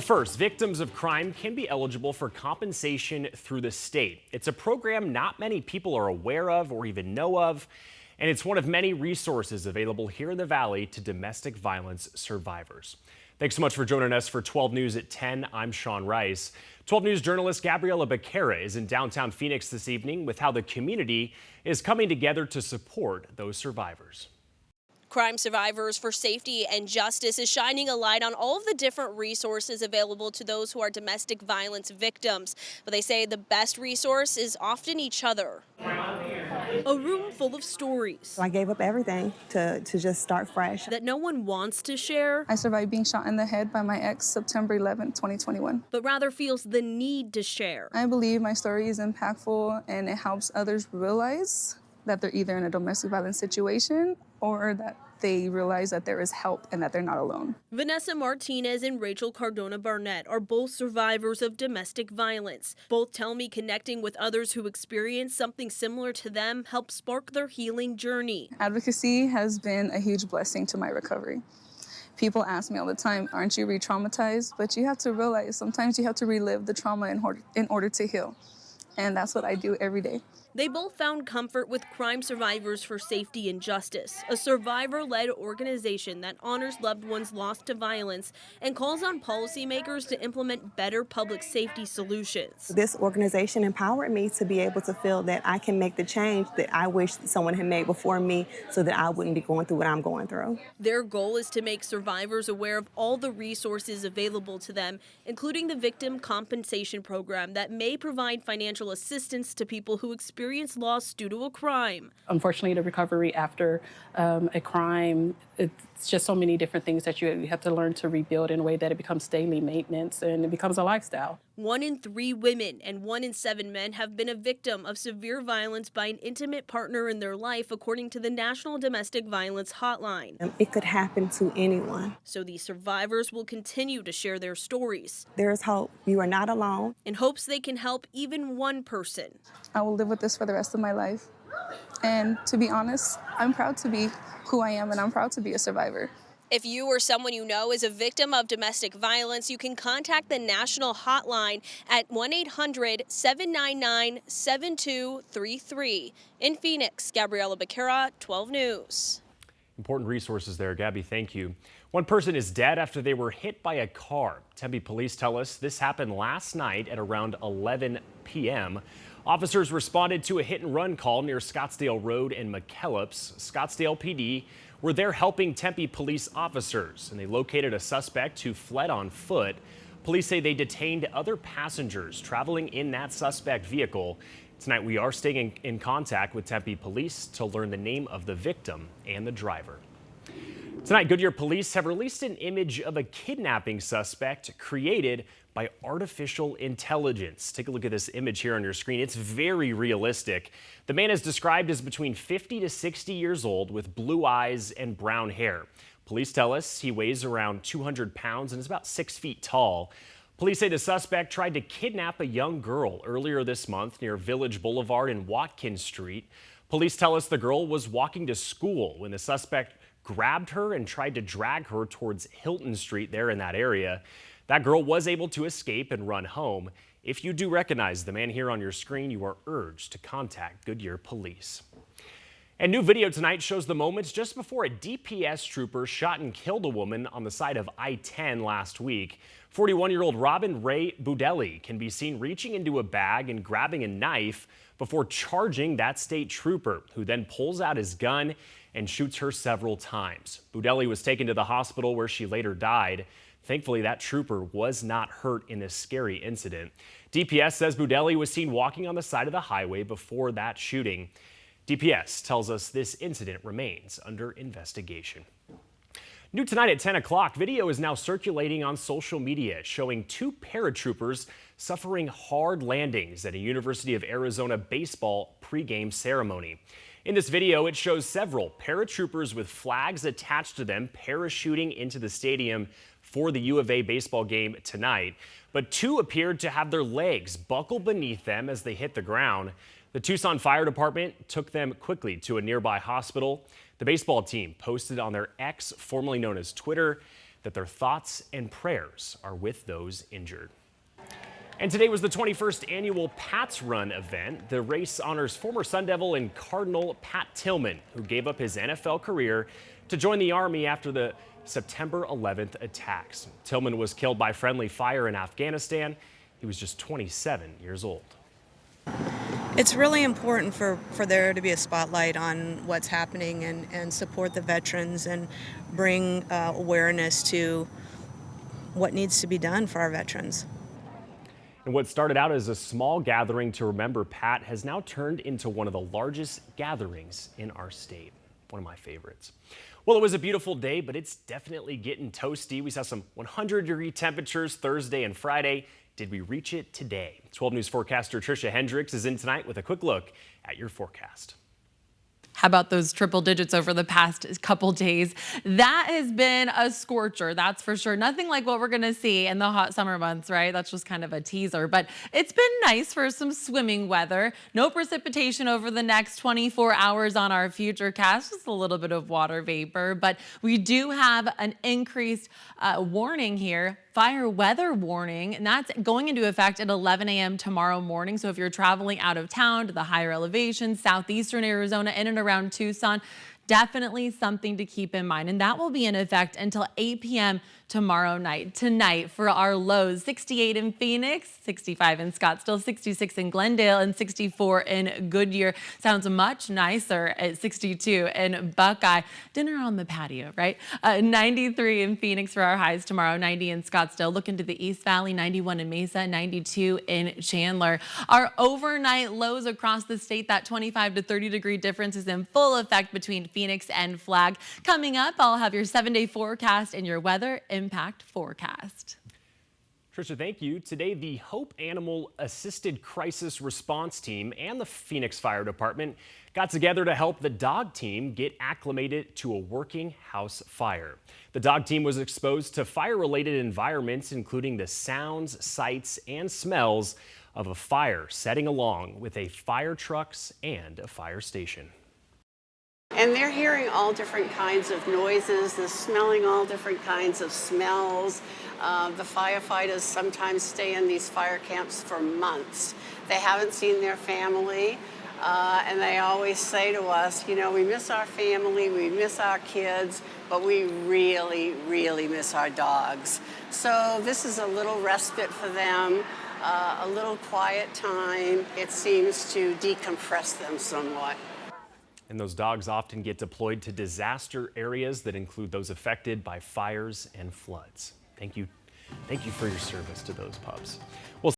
First, victims of crime can be eligible for compensation through the state. It's a program not many people are aware of or even know of, and it's one of many resources available here in the Valley to domestic violence survivors. Thanks so much for joining us for 12 News at 10. I'm Sean Rice. 12 News journalist Gabriela Becerra is in downtown Phoenix this evening with how the community is coming together to support those survivors. Crime Survivors for Safety and Justice is shining a light on all of the different resources available to those who are domestic violence victims. But they say the best resource is often each other. A room full of stories. I gave up everything to just start fresh. That no one wants to share. I survived being shot in the head by my ex September 11, 2021. But rather feels the need to share. I believe my story is impactful and it helps others realize that they're either in a domestic violence situation or that they realize that there is help and that they're not alone. Vanessa Martinez and Rachel Cardona Barnett are both survivors of domestic violence. Both tell me connecting with others who experience something similar to them helps spark their healing journey. Advocacy has been a huge blessing to my recovery. People ask me all the time, aren't you re-traumatized? But you have to realize sometimes you have to relive the trauma in order to heal. And that's what I do every day. They both found comfort with Crime Survivors for Safety and Justice, a survivor-led organization that honors loved ones lost to violence and calls on policymakers to implement better public safety solutions. This organization empowered me to be able to feel that I can make the change that I wish someone had made before me so that I wouldn't be going through what I'm going through. Their goal is to make survivors aware of all the resources available to them, including the Victim Compensation Program that may provide financial assistance to people who experience loss due to a crime. Unfortunately, the recovery after a crime, it's just so many different things that you have to learn to rebuild in a way that it becomes daily maintenance and it becomes a lifestyle. 1 in 3 women and 1 in 7 men have been a victim of severe violence by an intimate partner in their life, according to the National Domestic Violence Hotline. It could happen to anyone. So these survivors will continue to share their stories. There is hope. You are not alone. In hopes they can help even one person. I will live with this for the rest of my life. And to be honest, I'm proud to be who I am and I'm proud to be a survivor. If you or someone you know is a victim of domestic violence, you can contact the national hotline at 1-800-799-7233. In Phoenix, Gabriela Becerra, 12 News. Important resources there, Gabby. Thank you. One person is dead after they were hit by a car. Tempe police tell us this happened last night at around 11 p.m. Officers responded to a hit-and-run call near Scottsdale Road and McKellips. Scottsdale PD were there helping Tempe police officers, and they located a suspect who fled on foot. Police say they detained other passengers traveling in that suspect vehicle. Tonight, we are staying in contact with Tempe police to learn the name of the victim and the driver. Tonight, Goodyear police have released an image of a kidnapping suspect created by artificial intelligence. Take a look at this image here on your screen. It's very realistic. The man is described as between 50 to 60 years old with blue eyes and brown hair. Police tell us he weighs around 200 pounds and is about 6 feet tall. Police say the suspect tried to kidnap a young girl earlier this month near Village Boulevard and Watkins Street. Police tell us the girl was walking to school when the suspect grabbed her and tried to drag her towards Hilton Street there in that area. That girl was able to escape and run home. If you do recognize the man here on your screen, you are urged to contact Goodyear police. And new video tonight shows the moments just before a DPS trooper shot and killed a woman on the side of I-10 last week. 41-year-old Robin Ray Budelli can be seen reaching into a bag and grabbing a knife before charging that state trooper, who then pulls out his gun and shoots her several times. Budelli was taken to the hospital where she later died. Thankfully, that trooper was not hurt in this scary incident. DPS says Budelli was seen walking on the side of the highway before that shooting. DPS tells us this incident remains under investigation. New tonight at 10 o'clock, video is now circulating on social media showing 2 paratroopers suffering hard landings at a University of Arizona baseball pregame ceremony. In this video, it shows several paratroopers with flags attached to them parachuting into the stadium for the U of A baseball game tonight. But 2 appeared to have their legs buckle beneath them as they hit the ground. The Tucson Fire Department took them quickly to a nearby hospital. The baseball team posted on their X, formerly known as Twitter, that their thoughts and prayers are with those injured. And today was the 21st annual Pats Run event. The race honors former Sun Devil and Cardinal Pat Tillman, who gave up his NFL career to join the Army after the September 11th attacks. Tillman was killed by friendly fire in Afghanistan. He was just 27 years old. It's really important for there to be a spotlight on what's happening and support the veterans and bring awareness to what needs to be done for our veterans. And what started out as a small gathering to remember Pat has now turned into one of the largest gatherings in our state. One of my favorites. Well, it was a beautiful day, but it's definitely getting toasty. We saw some 100-degree temperatures Thursday and Friday. Did we reach it today? 12 News forecaster Trisha Hendricks is in tonight with a quick look at your forecast. How about those triple digits over the past couple days? That has been a scorcher, that's for sure. Nothing like what we're going to see in the hot summer months, right? That's just kind of a teaser, but it's been nice for some swimming weather. No precipitation over the next 24 hours on our future cast, just a little bit of water vapor, but we do have an increased warning here. Fire weather warning, and that's going into effect at 11 a.m. tomorrow morning. So if you're traveling out of town to the higher elevations, southeastern Arizona, in and around Tucson, definitely something to keep in mind. And that will be in effect until 8 p.m. tomorrow night. Tonight for our lows, 68 in Phoenix, 65 in Scottsdale, 66 in Glendale, and 64 in Goodyear. Sounds much nicer at 62 in Buckeye. Dinner on the patio, right? 93 in Phoenix for our highs tomorrow, 90 in Scottsdale. Look into the East Valley, 91 in Mesa, 92 in Chandler. Our overnight lows across the state, that 25 to 30 degree difference is in full effect between Phoenix and Flag. Coming up, I'll have your 7-day forecast and your weather impact forecast. Trisha, thank you. Today, the Hope Animal Assisted Crisis Response Team and the Phoenix Fire Department got together to help the dog team get acclimated to a working house fire. The dog team was exposed to fire-related environments, including the sounds, sights, and smells of a fire setting along with a fire trucks and a fire station. And they're hearing all different kinds of noises, they're smelling all different kinds of smells. The firefighters sometimes stay in these fire camps for months. They haven't seen their family, and they always say to us, you know, we miss our family, we miss our kids, but we really, really miss our dogs. So this is a little respite for them, a little quiet time. It seems to decompress them somewhat. And those dogs often get deployed to disaster areas that include those affected by fires and floods. Thank you for your service to those pups. Well,